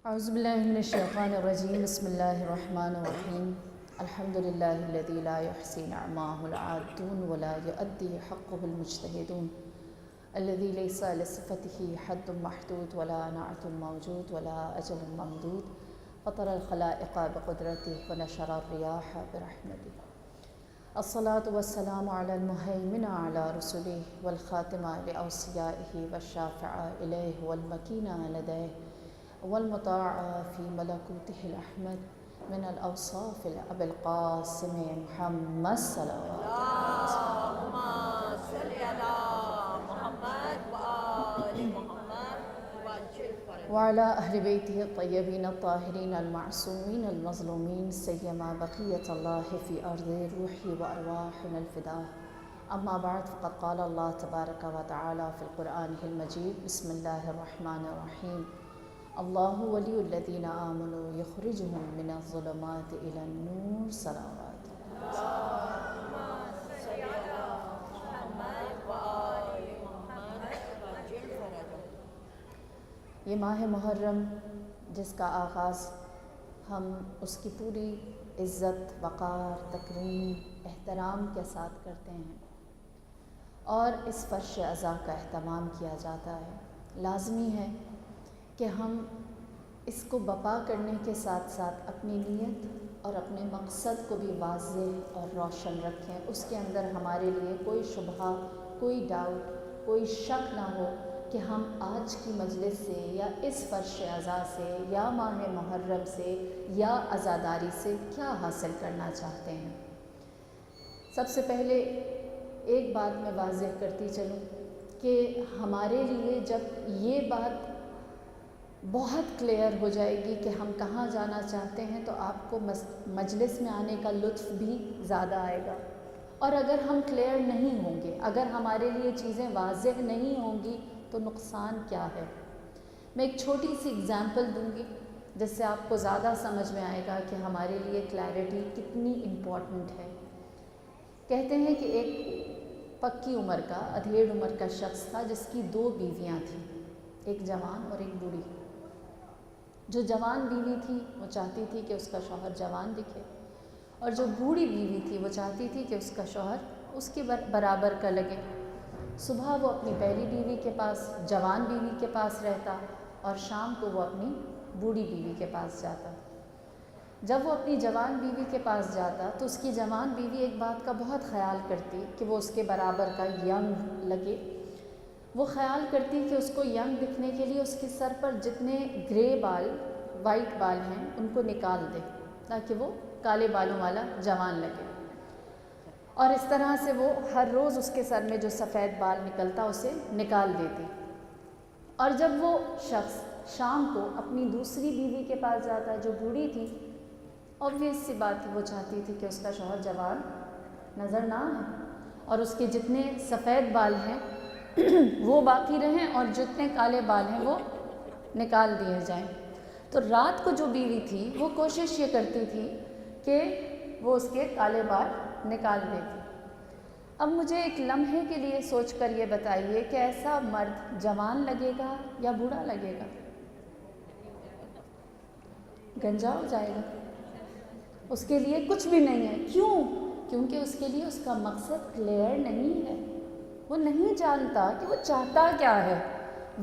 اعوذ باللہ من الشیطان الرجیم بسم اللہ الرحمن الرحیم الحمد للہ الذی لا یحصی نعماہ العادون ولا یؤدی حقہ المجتہدون الذی لیس لصفته حد محدود ولا نعت موجود ولا اجل ممدود فطر الخلائق بقدرته ونشر الریاح برحمته الصلاة والسلام على المهيمن على رسله والخاتم لأوصيائه والشافع إليه والمكين لديه والمطاع في ملكوته الأحمد من الأوصاف أبي القاسم محمد صلوات اللهم صل على محمد وآل محمد وعجل فرجهم وعلى أهل بيته الطيبين الطاهرين المعصومين المظلومين سيما بقية الله في أرض روحي وأرواحنا الفداء أما بعد فقد قال الله تبارك وتعالى في القرآن المجيد بسم الله الرحمن الرحيم الله ولي الذين آمنوا يخرجهم من الظلمات إلى النور صلوات اللهم صل على محمد وآل محمد وعجل فرجهم یہ ماہ محرم جس کا آغاز ہم اس کی پوری عزت وقار تکریم احترام کے ساتھ کرتے ہیں اور اس فرش عزا کا اہتمام کیا جاتا ہے، لازمی ہے کہ ہم اس کو بپا کرنے کے ساتھ ساتھ اپنی نیت اور اپنے مقصد کو بھی واضح اور روشن رکھیں، اس کے اندر ہمارے لیے کوئی شبہہ، کوئی ڈاؤٹ، کوئی شک نہ ہو کہ ہم آج کی مجلس سے یا اس فرش عزا سے یا ماہ محرم سے یا عزاداری سے کیا حاصل کرنا چاہتے ہیں۔ سب سے پہلے ایک بات میں واضح کرتی چلوں کہ ہمارے لیے جب یہ بات بہت کلیئر ہو جائے گی کہ ہم کہاں جانا چاہتے ہیں تو آپ کو مجلس میں آنے کا لطف بھی زیادہ آئے گا، اور اگر ہم کلیئر نہیں ہوں گے، اگر ہمارے لیے چیزیں واضح نہیں ہوں گی تو نقصان کیا ہے۔ میں ایک چھوٹی سی اگزامپل دوں گی جس سے آپ کو زیادہ سمجھ میں آئے گا کہ ہمارے لیے کلیئرٹی کتنی امپورٹنٹ ہے۔ کہتے ہیں کہ ایک پکی عمر کا ادھیڑ عمر کا شخص تھا جس کی 2 بیویاں تھیں، ایک جوان اور ایک بوڑھی۔ جو جوان بیوی تھی وہ چاہتی تھی کہ اس کا شوہر جوان دکھے، اور جو بوڑھی بیوی تھی وہ چاہتی تھی کہ اس کا شوہر اس کے برابر کا لگے۔ صبح وہ اپنی پہلی بیوی کے پاس، جوان بیوی کے پاس رہتا، اور شام کو وہ اپنی بوڑھی بیوی کے پاس جاتا۔ جب وہ اپنی جوان بیوی کے پاس جاتا تو اس کی جوان بیوی ایک بات کا بہت خیال کرتی کہ وہ اس کے برابر کا ینگ لگے۔ وہ خیال کرتی کہ اس کو ینگ دکھنے کے لیے اس کے سر پر جتنے گرے بال، وائٹ بال ہیں ان کو نکال دے تاکہ وہ کالے بالوں والا جوان لگے، اور اس طرح سے وہ ہر روز اس کے سر میں جو سفید بال نکلتا اسے نکال دیتی۔ اور جب وہ شخص شام کو اپنی دوسری بیوی کے پاس جاتا جو بوڑھی تھی، obvious سی بات تھی، وہ چاہتی تھی کہ اس کا شوہر جوان نظر نہ آئے اور اس کے جتنے سفید بال ہیں وہ باقی رہیں اور جتنے کالے بال ہیں وہ نکال دیے جائیں۔ تو رات کو جو بیوی تھی وہ کوشش یہ کرتی تھی کہ وہ اس کے کالے بال نکال دیتی۔ اب مجھے ایک لمحے کے لیے سوچ کر یہ بتائیے کہ ایسا مرد جوان لگے گا یا بوڑھا لگے گا؟ گنجا ہو جائے گا، اس کے لیے کچھ بھی نہیں ہے۔ کیوں؟ کیونکہ اس کے لیے اس کا مقصد کلیئر نہیں ہے، وہ نہیں جانتا کہ وہ چاہتا کیا ہے۔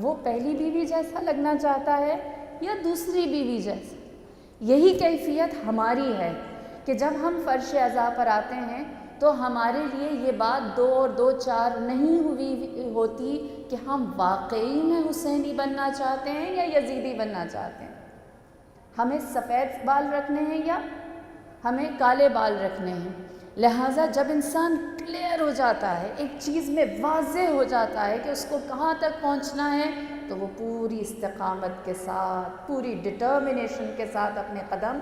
وہ پہلی بیوی جیسا لگنا چاہتا ہے یا دوسری بیوی جیسا۔ یہی کیفیت ہماری ہے کہ جب ہم فرش عزا پر آتے ہیں تو ہمارے لیے یہ بات 2 اور 2 4 نہیں ہوتی کہ ہم واقعی میں حسینی بننا چاہتے ہیں یا یزیدی بننا چاہتے ہیں، ہمیں سفید بال رکھنے ہیں یا ہمیں کالے بال رکھنے ہیں۔ لہٰذا جب انسان کلیئر ہو جاتا ہے، ایک چیز میں واضح ہو جاتا ہے کہ اس کو کہاں تک پہنچنا ہے، تو وہ پوری استقامت کے ساتھ، پوری ڈٹرمنیشن کے ساتھ اپنے قدم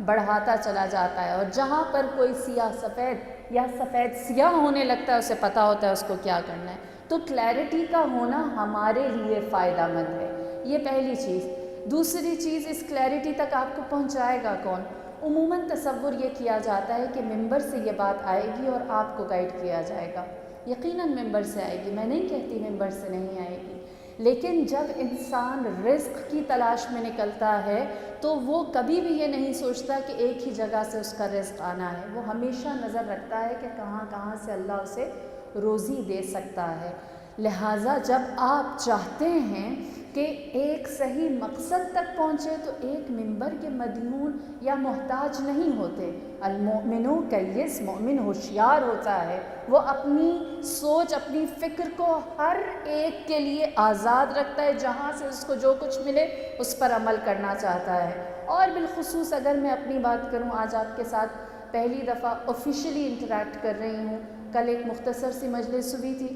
بڑھاتا چلا جاتا ہے، اور جہاں پر کوئی سیاہ سفید یا سفید سیاہ ہونے لگتا ہے اسے پتہ ہوتا ہے اس کو کیا کرنا ہے۔ تو کلیئرٹی کا ہونا ہمارے لیے فائدہ مند ہے، یہ پہلی چیز۔ دوسری چیز، اس کلیئرٹی تک آپ کو پہنچائے گا کون؟ عموماً تصور یہ کیا جاتا ہے کہ ممبر سے یہ بات آئے گی اور آپ کو گائیڈ کیا جائے گا۔ یقیناً ممبر سے آئے گی، میں نہیں کہتی ممبر سے نہیں آئے گی، لیکن جب انسان رزق کی تلاش میں نکلتا ہے تو وہ کبھی بھی یہ نہیں سوچتا کہ ایک ہی جگہ سے اس کا رزق آنا ہے، وہ ہمیشہ نظر رکھتا ہے کہ کہاں کہاں سے اللہ اسے روزی دے سکتا ہے۔ لہٰذا جب آپ چاہتے ہیں کہ ایک صحیح مقصد تک پہنچے تو ایک منبر کے مدیون یا محتاج نہیں ہوتے۔ المؤمن کیس، مومن ہوشیار ہوتا ہے، وہ اپنی سوچ اپنی فکر کو ہر ایک کے لیے آزاد رکھتا ہے، جہاں سے اس کو جو کچھ ملے اس پر عمل کرنا چاہتا ہے۔ اور بالخصوص اگر میں اپنی بات کروں، آج آپ کے ساتھ پہلی دفعہ آفیشلی انٹریکٹ کر رہی ہوں، کل ایک مختصر سی مجلس ہوئی تھی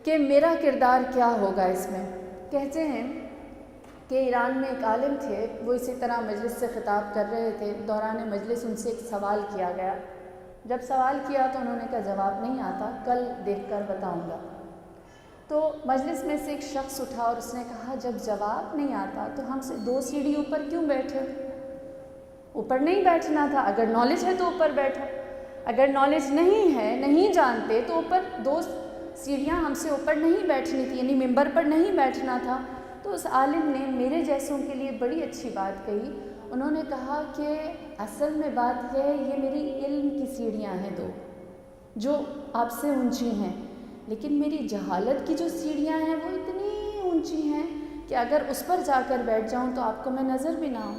کہ میرا کردار کیا ہوگا اس میں۔ کہتے ہیں کہ ایران میں ایک عالم تھے، وہ اسی طرح مجلس سے خطاب کر رہے تھے، دوران مجلس ان سے ایک سوال کیا گیا۔ جب سوال کیا تو انہوں نے کہا جواب نہیں آتا، کل دیکھ کر بتاؤں گا۔ تو مجلس میں سے ایک شخص اٹھا اور اس نے کہا جب جواب نہیں آتا تو ہم سے 2 سیڑھی اوپر کیوں بیٹھے؟ اوپر نہیں بیٹھنا تھا، اگر نالج ہے تو اوپر بیٹھو، اگر نالج نہیں ہے، نہیں جانتے تو اوپر 2 سیڑھیاں ہم سے اوپر نہیں بیٹھنی تھی، یعنی ممبر پر نہیں بیٹھنا تھا۔ تو اس عالم نے میرے جیسوں کے لیے بڑی اچھی بات کہی، انہوں نے کہا کہ اصل میں بات یہ ہے، یہ میری علم کی سیڑھیاں ہیں 2 جو آپ سے اونچی ہیں، لیکن میری جہالت کی جو سیڑھیاں ہیں وہ اتنی اونچی ہیں کہ اگر اس پر جا کر بیٹھ جاؤں تو آپ کو میں نظر بھی نہ آؤں۔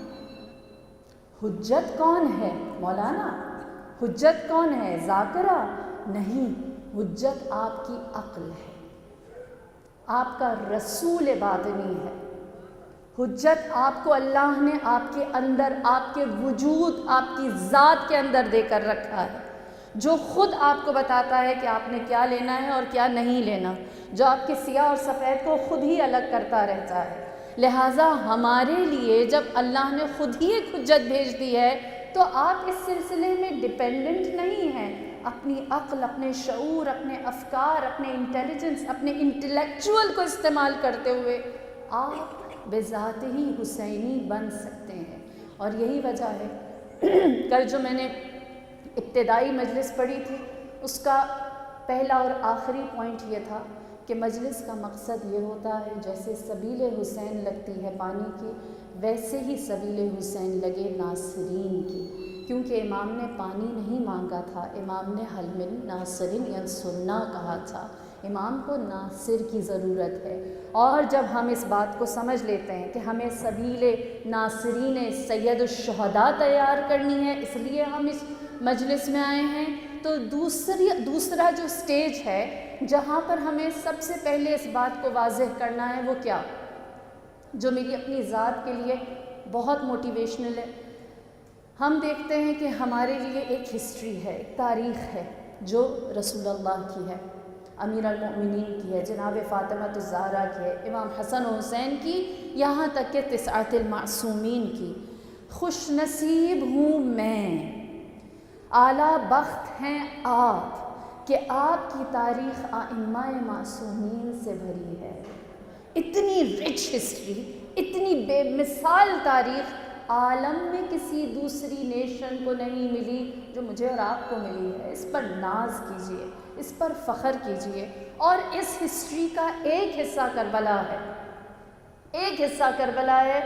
حجت کون ہے؟ مولانا۔ حجت کون ہے؟ ذاکرہ؟ نہیں، حجت آپ کی عقل ہے، آپ کا رسول باطنی ہے۔ حجت آپ کو اللہ نے آپ کے اندر، آپ کے وجود، آپ کی ذات کے اندر دے کر رکھا ہے، جو خود آپ کو بتاتا ہے کہ آپ نے کیا لینا ہے اور کیا نہیں لینا، جو آپ کے سیاہ اور سفید کو خود ہی الگ کرتا رہتا ہے۔ لہٰذا ہمارے لیے جب اللہ نے خود ہی ایک حجت بھیج دی ہے تو آپ اس سلسلے میں ڈیپینڈنٹ نہیں ہیں، اپنی عقل، اپنے شعور، اپنے افکار، اپنے انٹیلیجنس، اپنے انٹلیکچوئل کو استعمال کرتے ہوئے آپ بذات ہی حسینی بن سکتے ہیں۔ اور یہی وجہ ہے کل جو میں نے ابتدائی مجلس پڑھی تھی اس کا پہلا اور آخری پوائنٹ یہ تھا کہ مجلس کا مقصد یہ ہوتا ہے جیسے سبیل حسین لگتی ہے پانی کی، ویسے ہی سبیل حسین لگے ناصرین کی، کیونکہ امام نے پانی نہیں مانگا تھا، امام نے حل من ناصر ینصرنا کہا تھا، امام کو ناصر کی ضرورت ہے۔ اور جب ہم اس بات کو سمجھ لیتے ہیں کہ ہمیں سبیل ناصرین سید الشہداء تیار کرنی ہے، اس لیے ہم اس مجلس میں آئے ہیں، تو دوسرا جو سٹیج ہے جہاں پر ہمیں سب سے پہلے اس بات کو واضح کرنا ہے وہ کیا، جو میری اپنی ذات کے لیے بہت موٹیویشنل ہے۔ ہم دیکھتے ہیں کہ ہمارے لیے ایک ہسٹری ہے، ایک تاریخ ہے جو رسول اللہ کی ہے، امیر المؤمنین کی ہے، جناب فاطمہ الزہرا کی ہے، امام حسن و حسین کی، یہاں تک کہ 9 المعصومین کی۔ خوش نصیب ہوں میں، اعلیٰ بخت ہیں آپ کہ آپ کی تاریخ ائمہ معصومین سے بھری ہے۔ اتنی رچ ہسٹری، اتنی بے مثال تاریخ عالم میں کسی دوسری نیشن کو نہیں ملی جو مجھے اور آپ کو ملی ہے۔ اس پر ناز کیجئے، اس پر فخر کیجئے۔ اور اس ہسٹری کا ایک حصہ کربلا ہے، ایک حصہ کربلا ہے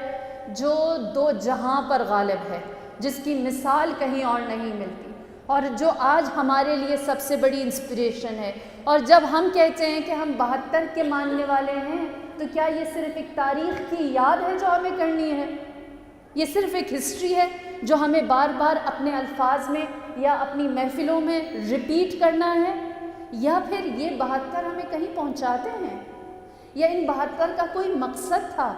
جو 2 جہاں پر غالب ہے، جس کی مثال کہیں اور نہیں ملتی، اور جو آج ہمارے لیے سب سے بڑی انسپریشن ہے۔ اور جب ہم کہتے ہیں کہ ہم 72 کے ماننے والے ہیں تو کیا یہ صرف ایک تاریخ کی یاد ہے جو ہمیں کرنی ہے؟ یہ صرف ایک ہسٹری ہے جو ہمیں بار بار اپنے الفاظ میں یا اپنی محفلوں میں ریپیٹ کرنا ہے، یا پھر یہ 72 ہمیں کہیں پہنچاتے ہیں، یا ان 72 کا کوئی مقصد تھا؟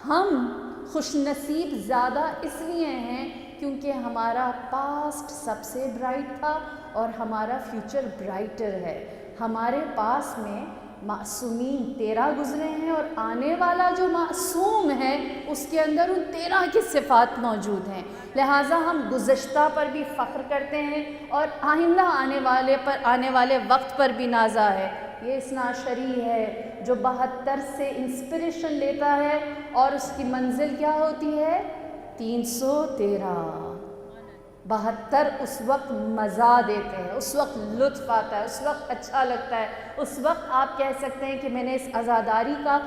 ہم خوش نصیب زیادہ اس لیے ہیں کیونکہ ہمارا پاسٹ سب سے برائٹ تھا اور ہمارا فیوچر برائٹر ہے۔ ہمارے پاس میں معصومین 13 گزرے ہیں اور آنے والا جو معصوم ہے اس کے اندر ان 13 کی صفات موجود ہیں، لہٰذا ہم گزشتہ پر بھی فخر کرتے ہیں اور آئندہ آنے والے وقت پر بھی نازا ہے۔ یہ اثنا عشری ہے جو 72 سے انسپریشن لیتا ہے اور اس کی منزل کیا ہوتی ہے؟ 313۔ 72 اس وقت مزہ دیتے ہیں، اس وقت لطف آتا ہے، اس وقت اچھا لگتا ہے، اس وقت آپ کہہ سکتے ہیں کہ میں نے اس عزاداری کا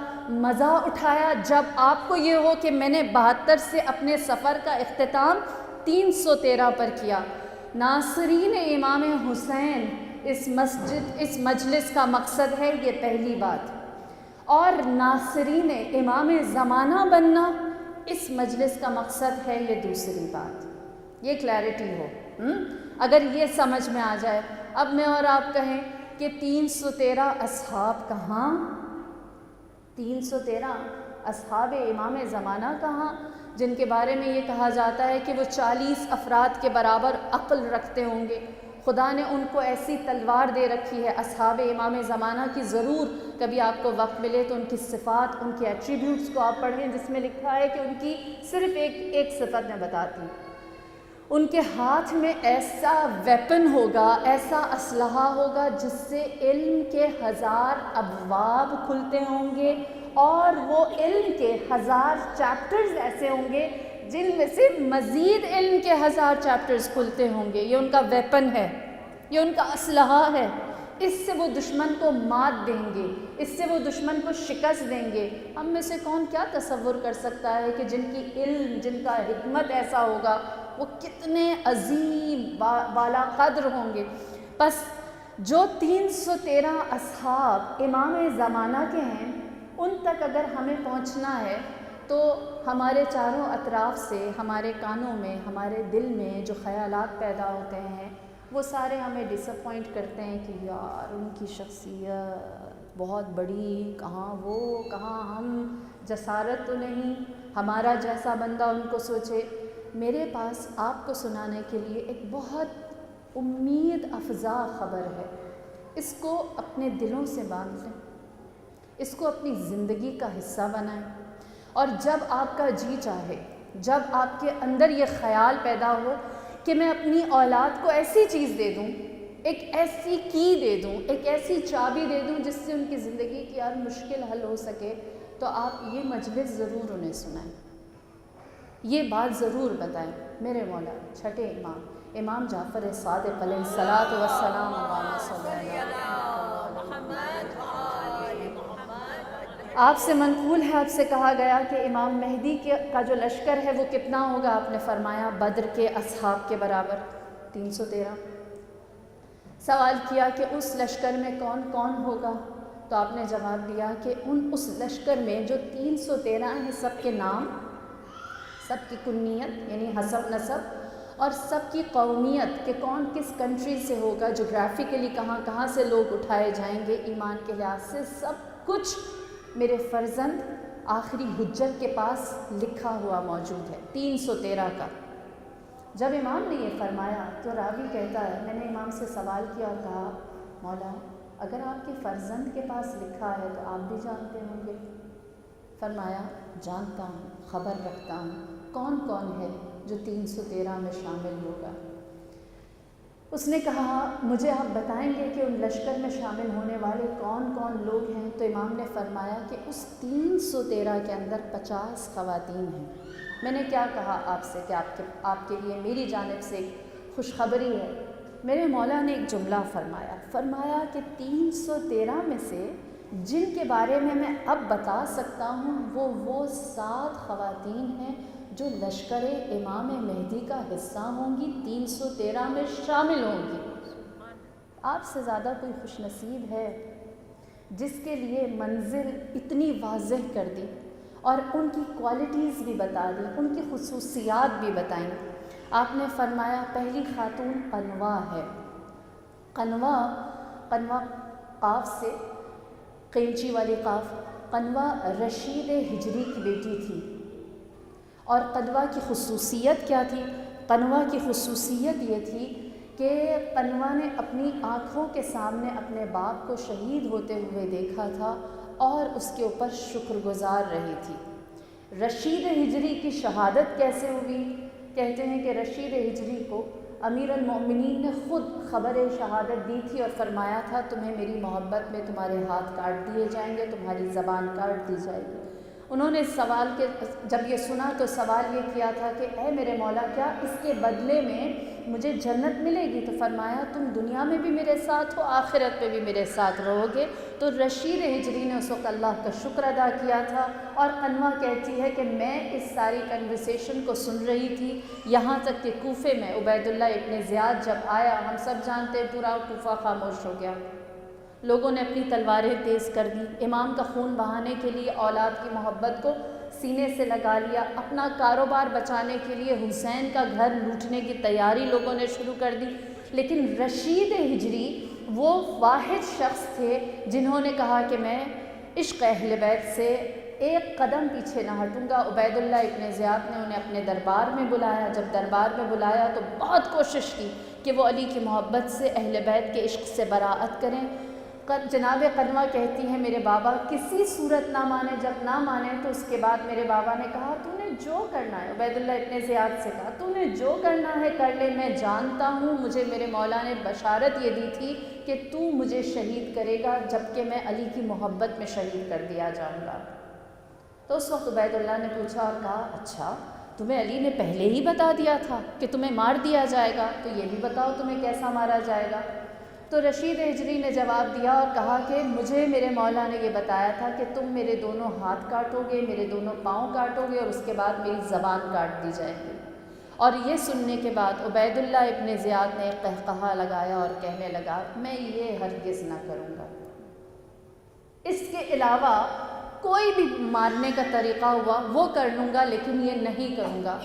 مزہ اٹھایا جب آپ کو یہ ہو کہ میں نے 72 سے اپنے سفر کا اختتام 313 پر کیا۔ ناصرین امام حسین اس مجلس کا مقصد ہے یہ پہلی بات، اور ناصرین امام زمانہ بننا اس مجلس کا مقصد ہے یہ دوسری بات۔ یہ کلیئرٹی ہو، اگر یہ سمجھ میں آ جائے۔ اب میں اور آپ کہیں کہ 313 اصحاب کہاں، 313 اصحاب امام زمانہ کہاں، جن کے بارے میں یہ کہا جاتا ہے کہ وہ 40 افراد کے برابر عقل رکھتے ہوں گے۔ خدا نے ان کو ایسی تلوار دے رکھی ہے اصحاب امام زمانہ کی۔ ضرور کبھی آپ کو وقت ملے تو ان کی صفات، ان کے ایٹریبیوٹس کو آپ پڑھیں، جس میں لکھا ہے کہ ان کی صرف ایک صفت میں بتاتی ہوں۔ ان کے ہاتھ میں ایسا ویپن ہوگا، ایسا اسلحہ ہوگا جس سے علم کے 1000 ابواب کھلتے ہوں گے، اور وہ علم کے 1000 چیپٹرز ایسے ہوں گے جن میں سے مزید علم کے 1000 چیپٹرز کھلتے ہوں گے۔ یہ ان کا ویپن ہے، یہ ان کا اسلحہ ہے۔ اس سے وہ دشمن کو مات دیں گے، اس سے وہ دشمن کو شکست دیں گے۔ ہم میں سے کون کیا تصور کر سکتا ہے کہ جن کی علم، جن کا حکمت ایسا ہوگا، وہ کتنے عظیم بالا قدر ہوں گے۔ بس جو 313 اصحاب امام زمانہ کے ہیں، ان تک اگر ہمیں پہنچنا ہے تو ہمارے چاروں اطراف سے، ہمارے کانوں میں، ہمارے دل میں جو خیالات پیدا ہوتے ہیں وہ سارے ہمیں ڈس اپوائنٹ کرتے ہیں کہ یار ان کی شخصیت بہت بڑی، کہاں وہ، کہاں ہم، جسارت تو نہیں ہمارا جیسا بندہ ان کو سوچے۔ میرے پاس آپ کو سنانے کے لیے ایک بہت امید افزا خبر ہے۔ اس کو اپنے دلوں سے باندھ لیں، اس کو اپنی زندگی کا حصہ بنائیں، اور جب آپ کا جی چاہے، جب آپ کے اندر یہ خیال پیدا ہو کہ میں اپنی اولاد کو ایسی چیز دے دوں، ایک ایسی کی دے دوں، ایک ایسی چابی دے دوں جس سے ان کی زندگی کی ہر مشکل حل ہو سکے، تو آپ یہ مجلس ضرور انہیں سنائیں، یہ بات ضرور بتائیں۔ میرے مولا چھٹے امام جعفر صادق علیہ الصلاۃ والسلام آپ سے منقول ہے، آپ سے کہا گیا کہ امام مہدی کا جو لشکر ہے وہ کتنا ہوگا؟ آپ نے فرمایا بدر کے اصحاب کے برابر، 313۔ سوال کیا کہ اس لشکر میں کون کون ہوگا؟ تو آپ نے جواب دیا کہ اس لشکر میں جو 313 ہیں، سب کے نام، سب کی کنیت یعنی حسب نسب، اور سب کی قومیت کہ کون کس کنٹری سے ہوگا، جغرافیکلی کہاں کہاں سے لوگ اٹھائے جائیں گے، ایمان کے لحاظ سے سب کچھ میرے فرزند آخری حجت کے پاس لکھا ہوا موجود ہے، 313 کا۔ جب امام نے یہ فرمایا تو راوی کہتا ہے میں نے امام سے سوال کیا اور کہا مولا اگر آپ کے فرزند کے پاس لکھا ہے تو آپ بھی جانتے ہوں گے؟ فرمایا جانتا ہوں، خبر رکھتا ہوں، کون کون ہے جو 313 میں شامل ہوگا؟ اس نے کہا مجھے آپ بتائیں گے کہ ان لشکر میں شامل ہونے والے کون کون لوگ ہیں؟ تو امام نے فرمایا کہ اس 313 کے اندر 50 خواتین ہیں۔ میں نے کیا کہا آپ سے کہ آپ کے لیے میری جانب سے ایک خوشخبری ہے۔ میرے مولا نے ایک جملہ فرمایا کہ 313 میں سے جن کے بارے میں اب بتا سکتا ہوں وہ 7 خواتین ہیں جو لشکر امام مہدی کا حصہ ہوں گی، 313 میں شامل ہوں گی۔ آپ سے زیادہ کوئی خوش نصیب ہے جس کے لیے منزل اتنی واضح کر دی اور ان کی کوالٹیز بھی بتا دی، ان کی خصوصیات بھی بتائیں۔ آپ نے فرمایا پہلی خاتون قنوہ ہے۔ قنوہ قاف سے، قینچی والی قاف، قنوہ رشید ہجری کی بیٹی تھی۔ اور قنوہ کی خصوصیت کیا تھی؟ قنوہ کی خصوصیت یہ تھی کہ قنوہ نے اپنی آنکھوں کے سامنے اپنے باپ کو شہید ہوتے ہوئے دیکھا تھا اور اس کے اوپر شکر گزار رہی تھی۔ رشید ہجری کی شہادت کیسے ہوئی؟ کہتے ہیں کہ رشید ہجری کو امیر المؤمنین نے خود خبر شہادت دی تھی اور فرمایا تھا تمہیں میری محبت میں تمہارے ہاتھ کاٹ دیے جائیں گے، تمہاری زبان کاٹ دی جائے گی۔ انہوں نے سوال کے جب یہ سنا تو سوال یہ کیا تھا کہ اے میرے مولا کیا اس کے بدلے میں مجھے جنت ملے گی؟ تو فرمایا تم دنیا میں بھی میرے ساتھ ہو، آخرت میں بھی میرے ساتھ رہو گے۔ تو رشید ہجری نے اس وقت اللہ کا شکر ادا کیا تھا، اور قنوہ کہتی ہے کہ میں اس ساری کنورسیشن کو سن رہی تھی یہاں تک کہ کوفے میں عبید اللہ ابن زیاد جب آیا، ہم سب جانتے ہیں پورا کوفہ خاموش ہو گیا، لوگوں نے اپنی تلواریں تیز کر دی، امام کا خون بہانے کے لیے اولاد کی محبت کو سینے سے لگا لیا، اپنا کاروبار بچانے کے لیے حسین کا گھر لوٹنے کی تیاری لوگوں نے شروع کر دی۔ لیکن رشید ہجری وہ واحد شخص تھے جنہوں نے کہا کہ میں عشق اہل بیت سے ایک قدم پیچھے نہ ہٹوں گا۔ عبید اللہ ابن زیاد نے انہیں اپنے دربار میں بلایا، جب دربار میں بلایا تو بہت کوشش کی کہ وہ علی کی محبت سے، اہل بیت کے عشق سے براعت کریں۔ جناب قنوہ کہتی ہیں میرے بابا کسی صورت نہ مانے، جب نہ مانے تو اس کے بعد میرے بابا نے کہا تو نے جو کرنا ہے، عبید اللہ ابن زیاد سے کہا تو نے جو کرنا ہے کر لے، میں جانتا ہوں مجھے میرے مولا نے بشارت یہ دی تھی کہ تو مجھے شہید کرے گا جبکہ میں علی کی محبت میں شہید کر دیا جاؤں گا۔ تو اس وقت عبید اللہ نے پوچھا اور کہا اچھا تمہیں علی نے پہلے ہی بتا دیا تھا کہ تمہیں مار دیا جائے گا، تو یہ بھی بتاؤ تمہیں کیسا مارا جائے گا؟ تو رشید ہجری نے جواب دیا اور کہا کہ مجھے میرے مولا نے یہ بتایا تھا کہ تم میرے دونوں ہاتھ کاٹو گے، میرے دونوں پاؤں کاٹو گے، اور اس کے بعد میری زبان کاٹ دی جائے گی۔ اور یہ سننے کے بعد عبید اللہ ابن زیاد نے ایک قہقہا لگایا اور کہنے لگا میں یہ ہرگز نہ کروں گا، اس کے علاوہ کوئی بھی مارنے کا طریقہ ہوا وہ کر لوں گا لیکن یہ نہیں کروں گا۔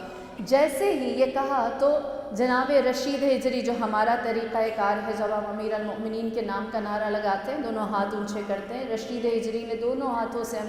جیسے ہی یہ کہا تو جناب رشید ہجری جو ہمارا طریقہ کار ہے، جب ہم امیر المؤمنین کے نام کا نعرہ لگاتے ہیں دونوں ہاتھ اونچے کرتے ہیں، رشید ہجری نے دونوں ہاتھوں سے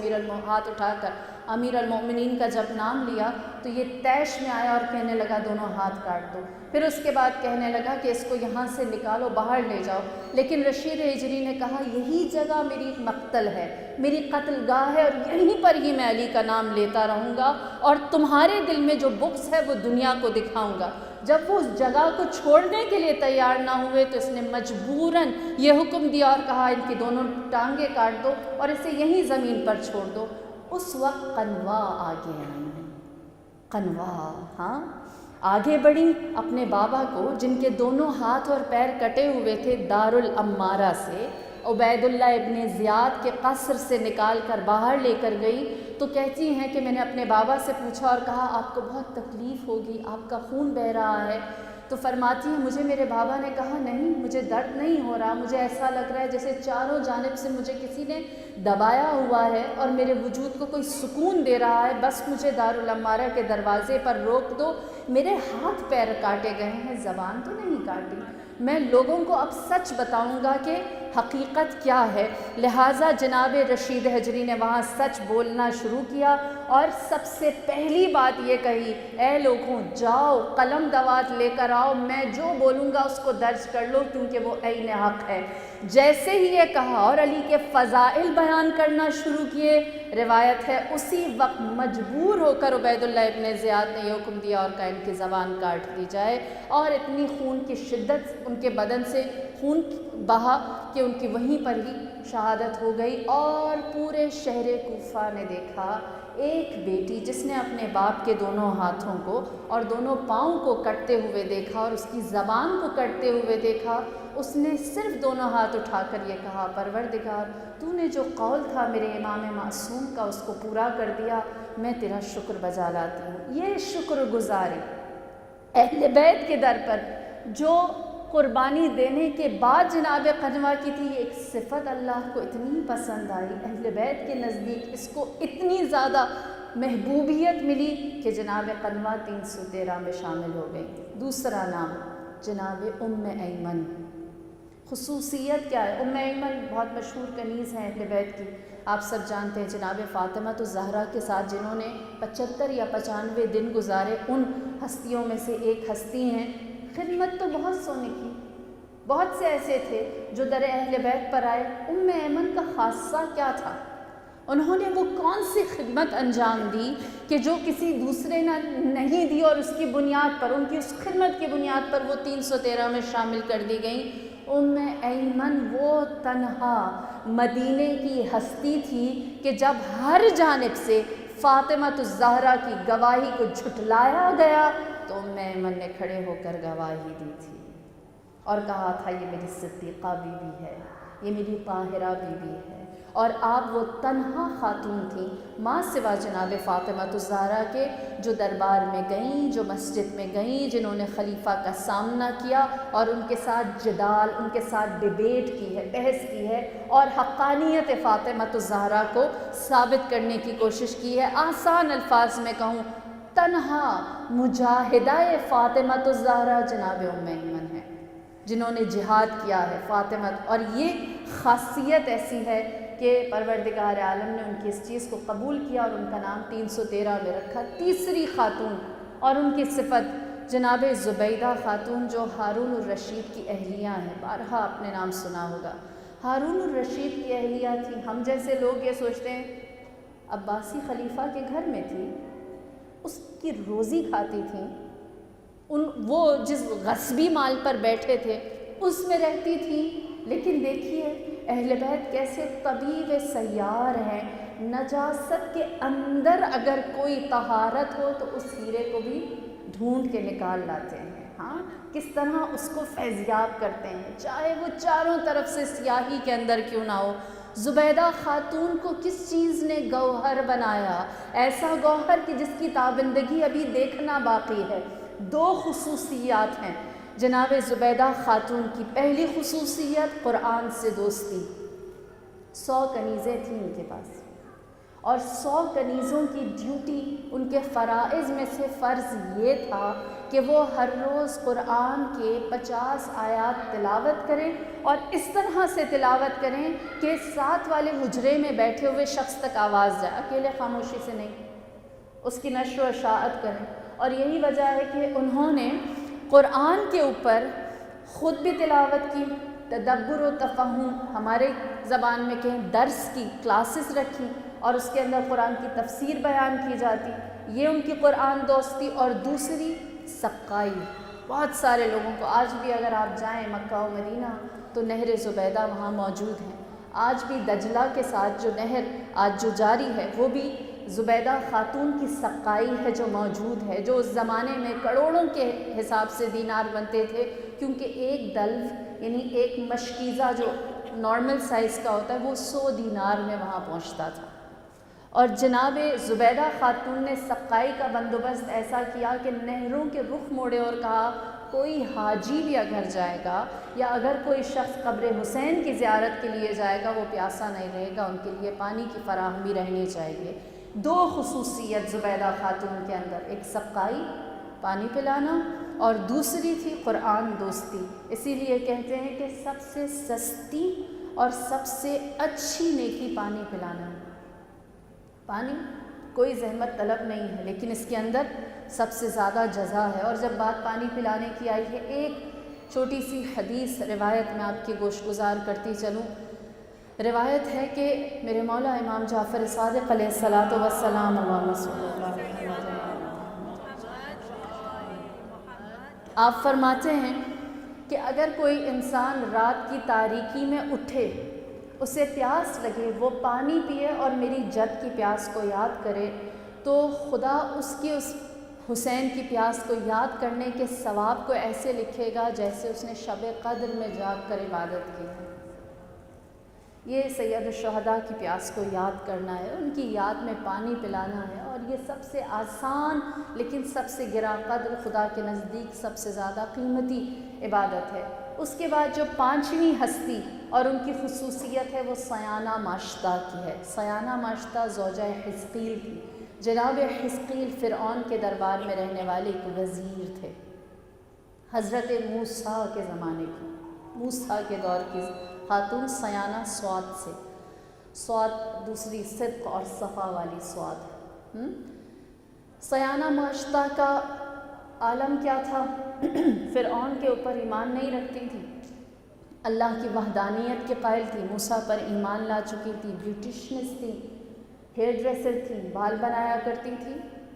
ہاتھ اٹھا کر امیر المؤمنین کا جب نام لیا تو یہ طیش میں آیا اور کہنے لگا دونوں ہاتھ کاٹ دو۔ پھر اس کے بعد کہنے لگا کہ اس کو یہاں سے نکالو، باہر لے جاؤ، لیکن رشید ہجری نے کہا یہی جگہ میری مقتل ہے، میری قتل گاہ ہے، اور یہیں پر ہی میں علی کا نام لیتا رہوں گا، اور تمہارے دل میں جو بغض ہے وہ دنیا کو دکھاؤں گا۔ جب وہ اس جگہ کو چھوڑنے کے لیے تیار نہ ہوئے تو اس نے مجبوراً یہ حکم دیا اور کہا ان کی دونوں ٹانگیں کاٹ دو اور اسے یہیں زمین پر چھوڑ دو۔ اس وقت قنوہ آگے آئی، قنوہ آگے بڑھی اپنے بابا کو جن کے دونوں ہاتھ اور پیر کٹے ہوئے تھے دارالعمارہ سے عبید اللہ ابن زیاد کے قصر سے نکال کر باہر لے کر گئی۔ تو کہتی ہیں کہ میں نے اپنے بابا سے پوچھا اور کہا آپ کو بہت تکلیف ہوگی، آپ کا خون بہہ رہا ہے؟ تو فرماتی ہیں مجھے میرے بابا نے کہا نہیں مجھے درد نہیں ہو رہا، مجھے ایسا لگ رہا ہے جیسے چاروں جانب سے مجھے کسی نے دبایا ہوا ہے اور میرے وجود کو کوئی سکون دے رہا ہے، بس مجھے دارالعمارہ کے دروازے پر روک دو، میرے ہاتھ پیر کاٹے گئے ہیں، زبان تو نہیں کاٹی، میں لوگوں کو اب سچ بتاؤں گا کہ حقیقت کیا ہے۔ لہٰذا جناب رشید ہجری نے وہاں سچ بولنا شروع کیا اور سب سے پہلی بات یہ کہی اے لوگوں جاؤ قلم دوات لے کر آؤ، میں جو بولوں گا اس کو درج کر لو کیونکہ وہ عین حق ہے۔ جیسے ہی یہ کہا اور علی کے فضائل بیان کرنا شروع کیے، روایت ہے اسی وقت مجبور ہو کر عبید اللہ ابن زیاد نے یہ حکم دیا اور کہا ان کی زبان کاٹ دی جائے، اور اتنی خون کی شدت ان کے بدن سے خون بہا کہ ان کی وہیں پر ہی شہادت ہو گئی۔ اور پورے شہر کوفہ نے دیکھا ایک بیٹی جس نے اپنے باپ کے دونوں ہاتھوں کو اور دونوں پاؤں کو کٹتے ہوئے دیکھا اور اس کی زبان کو کٹتے ہوئے دیکھا، اس نے صرف دونوں ہاتھ اٹھا کر یہ کہا پروردگار تو نے جو قول تھا میرے امام معصوم کا اس کو پورا کر دیا، میں تیرا شکر بجا لاتی ہوں۔ یہ شکر گزاری اہل بیت کے در پر جو قربانی دینے کے بعد جناب قنوہ کی تھی، ایک صفت اللہ کو اتنی پسند آئی، اہل بیت کے نزدیک اس کو اتنی زیادہ محبوبیت ملی کہ جناب قنوہ 313 میں شامل ہو گئی۔ دوسرا نام جناب ایمن۔ خصوصیت کیا ہے؟ ایمن بہت مشہور کنیز ہیں اہل بیت کی، آپ سب جانتے ہیں جناب فاطمہ الزہرا کے ساتھ جنہوں نے 75 یا 95 دن گزارے، ان ہستیوں میں سے ایک ہستی ہیں۔ خدمت تو بہت سونے کی، بہت سے ایسے تھے جو در اہل بیت پر آئے، ایمن کا خاصہ کیا تھا؟ انہوں نے وہ کون سی خدمت انجام دی کہ جو کسی دوسرے نے نہیں دی، اور اس کی بنیاد پر، ان کی اس خدمت کی بنیاد پر وہ 313 میں شامل کر دی گئیں۔ ایمن وہ تنہا مدینے کی ہستی تھی کہ جب ہر جانب سے فاطمہ الزہرا کی گواہی کو جھٹلایا گیا تو ایمن نے کھڑے ہو کر گواہی دی تھی اور کہا تھا یہ میری صدیقہ بیوی ہے، یہ میری طاہرہ بیوی ہے۔ اور آپ وہ تنہا خاتون تھیں ماں سوا جناب فاطمہ الزہرا کے جو دربار میں گئیں، جو مسجد میں گئیں، جنہوں نے خلیفہ کا سامنا کیا اور ان کے ساتھ جدال، ان کے ساتھ ڈیبیٹ کی ہے، بحث کی ہے اور حقانیت فاطمہ الزہرا کو ثابت کرنے کی کوشش کی ہے۔ آسان الفاظ میں کہوں، تنہا مجاہدہ فاطمہ الزہرا جناب ایمن ہے، جنہوں نے جہاد کیا ہے فاطمہ، اور یہ خاصیت ایسی ہے کہ پروردگار عالم نے ان کی اس چیز کو قبول کیا اور ان کا نام 313 میں رکھا۔ تیسری خاتون اور ان کی صفت جناب زبیدہ خاتون، جو ہارون الرشید کی اہلیہ ہیں، بارہا آپ نے نام سنا ہوگا۔ ہارون الرشید کی اہلیہ تھی۔ ہم جیسے لوگ یہ سوچتے ہیں عباسی خلیفہ کے گھر میں تھی، اس کی روزی کھاتی تھیں، وہ جس غصبی مال پر بیٹھے تھے اس میں رہتی تھیں، لیکن دیکھیے اہل بیت کیسے طبیب سیار ہیں، نجاست کے اندر اگر کوئی طہارت ہو تو اس ہیرے کو بھی ڈھونڈ کے نکال لاتے ہیں۔ ہاں، کس طرح اس کو فیضیاب کرتے ہیں، چاہے وہ چاروں طرف سے سیاہی کے اندر کیوں نہ ہو۔ زبیدہ خاتون کو کس چیز نے گوہر بنایا، ایسا گوہر کہ جس کی تابندگی ابھی دیکھنا باقی ہے۔ دو خصوصیات ہیں جناب زبیدہ خاتون کی۔ پہلی خصوصیت قرآن سے دوستی، 100 کنیزیں تھیں ان کے پاس، اور 100 کنیزوں کی ڈیوٹی، ان کے فرائض میں سے فرض یہ تھا کہ وہ ہر روز قرآن کے 50 آیات تلاوت کریں، اور اس طرح سے تلاوت کریں کہ ساتھ والے حجرے میں بیٹھے ہوئے شخص تک آواز جائے، اکیلے خاموشی سے نہیں، اس کی نشر و اشاعت کریں۔ اور یہی وجہ ہے کہ انہوں نے قرآن کے اوپر خود بھی تلاوت کی، تدبر و تفہم، ہمارے زبان میں کہیں درس کی کلاسز رکھی، اور اس کے اندر قرآن کی تفسیر بیان کی جاتی۔ یہ ان کی قرآن دوستی۔ اور دوسری سقائی، بہت سارے لوگوں کو آج بھی اگر آپ جائیں مکہ و مدینہ تو نہر زبیدہ وہاں موجود ہیں۔ آج بھی دجلہ کے ساتھ جو نہر آج جو جاری ہے وہ بھی زبیدہ خاتون کی سقائی ہے جو موجود ہے، جو اس زمانے میں کروڑوں کے حساب سے دینار بنتے تھے، کیونکہ ایک دلو یعنی ایک مشکیزہ جو نارمل سائز کا ہوتا ہے وہ 100 دینار میں وہاں پہنچتا تھا۔ اور جناب زبیدہ خاتون نے سقائی کا بندوبست ایسا کیا کہ نہروں کے رخ موڑے اور کہا کوئی حاجی بھی اگر جائے گا یا اگر کوئی شخص قبر حسین کی زیارت کے لیے جائے گا وہ پیاسا نہیں رہے گا، ان کے لیے پانی کی فراہمی رہنی چاہیے۔ دو خصوصیت زبیدہ خاتون کے اندر، ایک سقائی پانی پلانا اور دوسری تھی قرآن دوستی۔ اسی لیے کہتے ہیں کہ سب سے سستی اور سب سے اچھی نیکی پانی پلانا ہے۔ پانی کوئی زحمت طلب نہیں ہے، لیکن اس کے اندر سب سے زیادہ جزا ہے۔ اور جب بات پانی پلانے کی آئی ہے، ایک چھوٹی سی حدیث روایت میں آپ کی گوش گزار کرتی چلوں۔ روایت ہے کہ میرے مولا امام جعفر صادق علیہ الصلاۃ والسلام آپ فرماتے ہیں کہ اگر کوئی انسان رات کی تاریکی میں اٹھے، اسے پیاس لگے، وہ پانی پیے اور میری جد کی پیاس کو یاد کرے، تو خدا اس حسین کی پیاس کو یاد کرنے کے ثواب کو ایسے لکھے گا جیسے اس نے شب قدر میں جاگ کر عبادت کی ہے۔ یہ سید الشہداء کی پیاس کو یاد کرنا ہے، ان کی یاد میں پانی پلانا ہے، اور یہ سب سے آسان لیکن سب سے گراں قدر، خدا کے نزدیک سب سے زیادہ قیمتی عبادت ہے۔ اس کے بعد جو پانچویں ہستی اور ان کی خصوصیت ہے وہ سیانہ ماشطہ کی ہے۔ سیانہ ماشطہ زوجہ حزقیل تھی۔ جناب حزقیل فرعون کے دربار میں رہنے والے ایک وزیر تھے، حضرت موسیٰ کے زمانے کی، موسیٰ کے دور کی خاتون، سیانہ سواد سے، سواد دوسری صدق اور صفا والی سواد۔ سیانہ ماشطہ کا عالم کیا تھا؟ فرعون کے اوپر ایمان نہیں رکھتی تھی، اللہ کی وحدانیت کے قائل تھی، موسیٰ پر ایمان لا چکی تھی، بیوٹیشنس تھی، ہیئر ڈریسر تھی، بال بنایا کرتی تھی،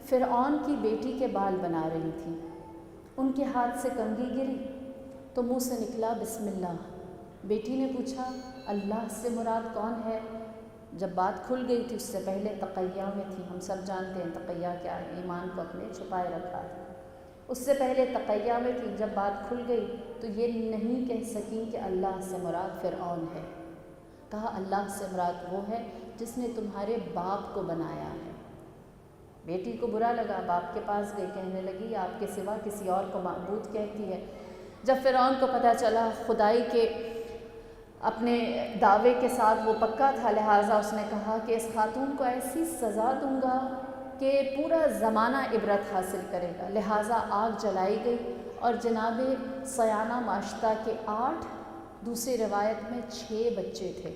فرعون کی بیٹی کے بال بنا رہی تھی۔ ان کے ہاتھ سے کنگھی گری تو منہ سے نکلا بسم اللہ۔ بیٹی نے پوچھا اللہ سے مراد کون ہے؟ جب بات کھل گئی تھی، اس سے پہلے تقیہ میں تھی. ہم سب جانتے ہیں تقیہ کیا ہے، ایمان کو اپنے چھپائے رکھا ہے. اس سے پہلے تقیہ میں تھی. جب بات کھل گئی تو یہ نہیں کہہ سکیں کہ اللہ سے مراد فرعون ہے. کہا اللہ سے مراد وہ ہے جس نے تمہارے باپ کو بنایا ہے. بیٹی کو برا لگا، باپ کے پاس گئی، کہنے لگی آپ کے سوا کسی اور کو معبود کہتی ہے. جب فرعون کو پتہ چلا خدائی کے اپنے دعوے کے ساتھ وہ پکا تھا، لہٰذا اس نے کہا کہ اس خاتون کو ایسی سزا دوں گا کہ پورا زمانہ عبرت حاصل کرے گا. لہٰذا آگ جلائی گئی اور جناب سیانہ ماشطہ کے 8، دوسری روایت میں 6 بچے تھے،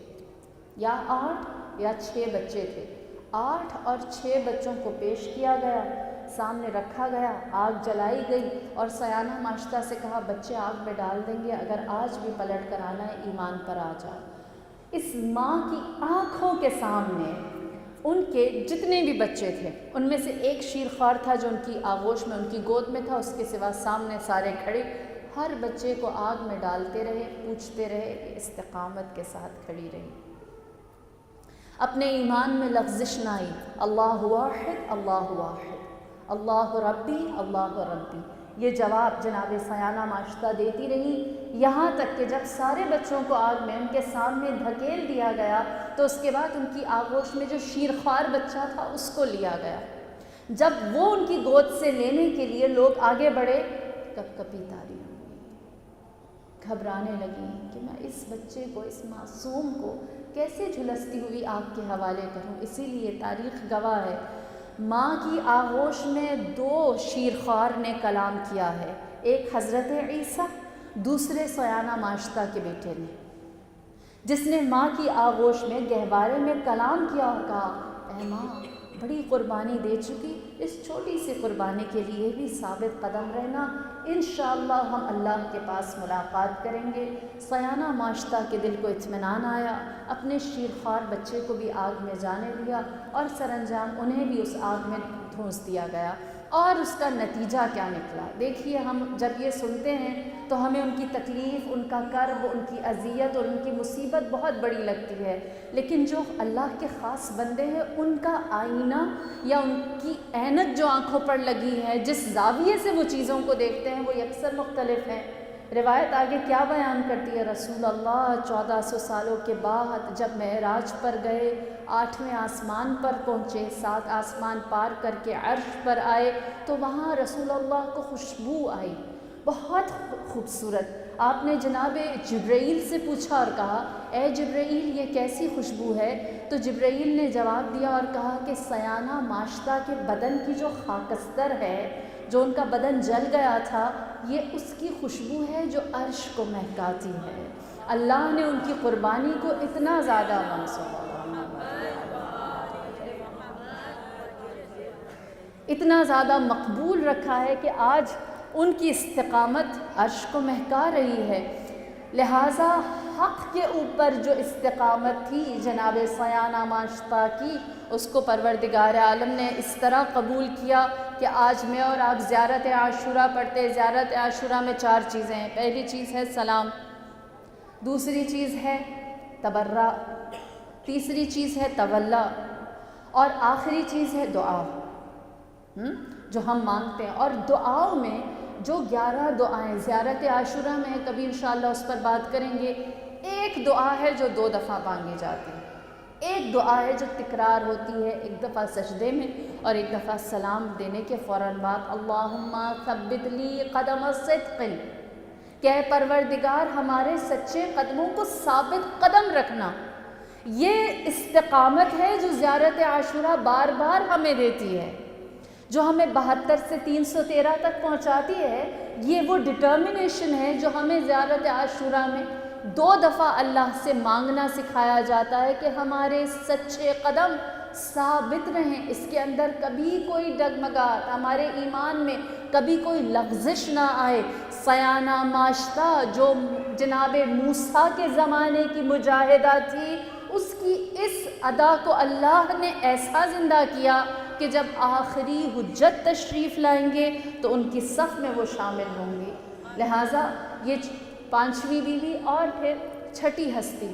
یا 8 یا 6 بچے تھے. 8 اور 6 بچوں کو پیش کیا گیا، سامنے رکھا گیا، آگ جلائی گئی اور سیانہ ماشطہ سے کہا بچے آگ میں ڈال دیں گے، اگر آج بھی پلٹ کر آنا ہے ایمان پر آ جا. اس ماں کی آنکھوں کے سامنے ان کے جتنے بھی بچے تھے، ان میں سے ایک شیرخوار تھا جو ان کی آغوش میں، ان کی گود میں تھا، اس کے سوا سامنے سارے کھڑے، ہر بچے کو آگ میں ڈالتے رہے، پوچھتے رہے کہ استقامت کے ساتھ کھڑی رہی. اپنے ایمان میں لغزش نہ آئی. اللہ واحد اللہ واحد، اللہ ربی اللہ ربی، یہ جواب جناب سیانہ ماشطہ دیتی رہی، یہاں تک کہ جب سارے بچوں کو آگ میں ان کے سامنے دھکیل دیا گیا تو اس کے بعد ان کی آغوش میں جو شیرخوار بچہ تھا اس کو لیا گیا. جب وہ ان کی گود سے لینے کے لیے لوگ آگے بڑھے، کپ کپی تاری ہوئی، گھبرانے لگی کہ میں اس بچے کو، اس معصوم کو کیسے جھلستی ہوئی آگ کے حوالے کروں. اسی لیے تاریخ گواہ ہے ماں کی آغوش میں 2 شیرخوار نے کلام کیا ہے، ایک حضرت عیسیٰ، دوسرے سیانہ ماشطہ کے بیٹے نے، جس نے ماں کی آغوش میں گہوارے میں کلام کیا اور کہا اے ماں بڑی قربانی دے چکی، اس چھوٹی سی قربانی کے لیے بھی ثابت قدم رہنا، انشاءاللہ ہم اللہ کے پاس ملاقات کریں گے. سیانہ ماشطہ کے دل کو اطمینان آیا، اپنے شیرخوار بچے کو بھی آگ میں جانے دیا اور سر انجام انہیں بھی اس آگ میں دھونس دیا گیا. اور اس کا نتیجہ کیا نکلا دیکھیے. ہم جب یہ سنتے ہیں تو ہمیں ان کی تکلیف، ان کا کرب، ان کی اذیت اور ان کی مصیبت بہت بڑی لگتی ہے، لیکن جو اللہ کے خاص بندے ہیں ان کا آئینہ یا ان کی عینک جو آنکھوں پر لگی ہے، جس زاویے سے وہ چیزوں کو دیکھتے ہیں، وہ یکسر مختلف ہیں. روایت آگے کیا بیان کرتی ہے؟ رسول اللہ 1400 سالوں کے بعد جب معراج پر گئے، 8ویں آسمان پر پہنچے، 7 آسمان پار کر کے عرش پر آئے تو وہاں رسول اللہ کو خوشبو آئی، بہت خوبصورت. آپ نے جناب جبرائیل سے پوچھا اور کہا اے جبرائیل یہ کیسی خوشبو ہے؟ تو جبرائیل نے جواب دیا اور کہا کہ سیانہ ماشطہ کے بدن کی جو خاکستر ہے، جو ان کا بدن جل گیا تھا، یہ اس کی خوشبو ہے جو عرش کو مہکاتی ہے. اللہ نے ان کی قربانی کو اتنا زیادہ اتنا زیادہ مقبول رکھا ہے کہ آج ان کی استقامت عرش کو مہکا رہی ہے. لہٰذا حق کے اوپر جو استقامت تھی جناب سیانہ ماشطہ کی، اس کو پروردگار عالم نے اس طرح قبول کیا کہ آج میں اور آپ زیارت عاشوراء پڑھتے. زیارت عاشوراء میں 4 چیزیں ہیں. پہلی چیز ہے سلام، دوسری چیز ہے تبرع، تیسری چیز ہے تولا، اور آخری چیز ہے دعا جو ہم مانگتے ہیں. اور دعاؤں میں جو 11 دعائیں زیارت عاشوراء میں، کبھی انشاءاللہ اس پر بات کریں گے. ایک دعا ہے جو 2 دفعہ مانگی جاتی ہے، ایک دعا ہے جو تکرار ہوتی ہے، ایک دفعہ سجدے میں اور ایک دفعہ سلام دینے کے فوراً بعد. اللہم ثبت لی قدم صدق، کہ اے پروردگار ہمارے سچے قدموں کو ثابت قدم رکھنا. یہ استقامت ہے جو زیارت عاشوراء بار بار ہمیں دیتی ہے، جو ہمیں 72 سے 313 تک پہنچاتی ہے. یہ وہ ڈٹرمنیشن ہے جو ہمیں زیارت عاشوراء میں 2 دفعہ اللہ سے مانگنا سکھایا جاتا ہے کہ ہمارے سچے قدم ثابت رہیں، اس کے اندر کبھی کوئی ڈگمگاہٹ، ہمارے ایمان میں کبھی کوئی لغزش نہ آئے. سیانہ ماشطہ جو جناب موسیٰ کے زمانے کی مجاہدہ تھی، اس کی اس ادا کو اللہ نے ایسا زندہ کیا کہ جب آخری حجت تشریف لائیں گے تو ان کی صف میں وہ شامل ہوں گی. لہٰذا یہ 5ویں بیوی اور پھر 6ٹھی ہستی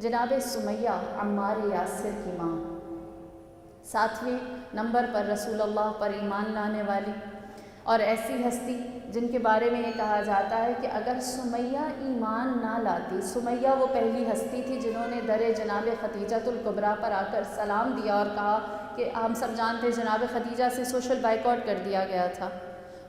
جناب سمیہ عمار یاسر کی ماں، 7ویں نمبر پر رسول اللہ پر ایمان لانے والی، اور ایسی ہستی جن کے بارے میں یہ کہا جاتا ہے کہ اگر سمیہ ایمان نہ لاتی، سمیہ وہ پہلی ہستی تھی جنہوں نے در جناب خدیجۃ الکبریٰ پر آ کر سلام دیا اور کہا کہ ہم سب جانتے جناب خدیجہ سے سوشل بائیکاٹ کر دیا گیا تھا،